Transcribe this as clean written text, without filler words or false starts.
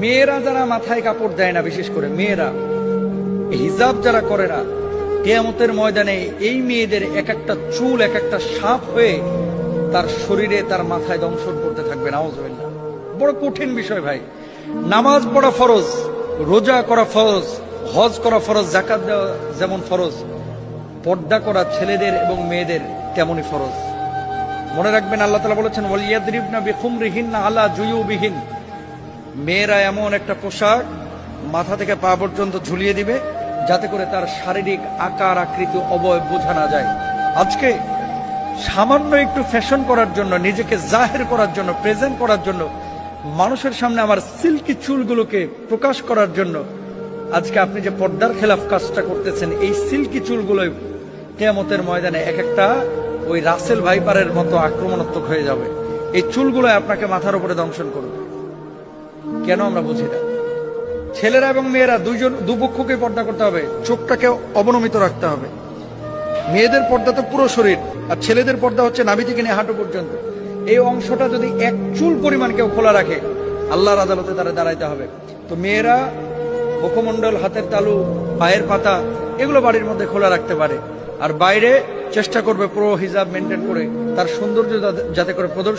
মেয়েরা যারা মাথায় কাপড় দেয় না, বিশেষ করে মেয়েরা হিজাব যারা করে না, কিয়ামতের ময়দানে এই মেয়েদের এক একটা চুল এক একটা সাপ হয়ে তার শরীরে তার মাথায় দংশন করতে থাকবে। নাউজুবিল্লাহ। বড় কঠিন বিষয় ভাই। নামাজ পড়া ফরজ, রোজা করা ফরজ, হজ করা ফরজ, যাকাত দেওয়া যেমন ফরজ, পর্দা করা ছেলেদের এবং মেয়েদের তেমনই ফরজ। মনে রাখবেন, আল্লাহ তাআলা বলেছেন ওয়ালিয়াদরিবনা বিখুমরিহিন্না আলা জুয়ুবিহিন, মেয়েরা এমন একটা পোশাক মাথা থেকে পা পর্যন্ত ঝুলিয়ে দিবে যাতে করে তার শারীরিক আকার আকৃতি অবয়ব বোঝা না যায়। আজকে সামান্য একটু ফ্যাশন করার জন্য, নিজেকে জাহের করার জন্য, প্রেজেন্ট করার জন্য, মানুষের সামনে আমার সিল্কি চুলগুলোকে প্রকাশ করার জন্য আজকে আপনি যে পর্দার খেলাফ কাজটা করতেছেন, এই সিল্কি চুলগুলোই কিয়ামতের ময়দানে এক একটা ওই রাসেল ভাইপারের মতো আক্রমণাত্মক হয়ে যাবে। এই চুলগুলো আপনাকে মাথার উপরে দংশন করবে। কেন আমরা বুঝি না? ছেলেরা এবং মেয়েরা দুপক্ষকে পর্দা করতে হবে, চোখটাকে অবনমিত রাখতে হবে। মেয়েদের পর্দা তো পুরো শরীর, আর ছেলেদের পর্দা হচ্ছে নাভি থেকে নিয়ে হাঁটু পর্যন্ত। এই অংশটা যদি এক চুল পরিমাণ কেউ খোলা রাখে, আল্লাহর আদালতে তারা দাঁড়াইতে হবে। তো মেয়েরা মুখমণ্ডল, হাতের তালু, পায়ের পাতা এগুলো বাড়ির মধ্যে খোলা রাখতে পারে, আর বাইরে চেষ্টা করবে পুরো হিজাব মেনটেন করে তার সৌন্দর্য যাতে করে প্রদর্শন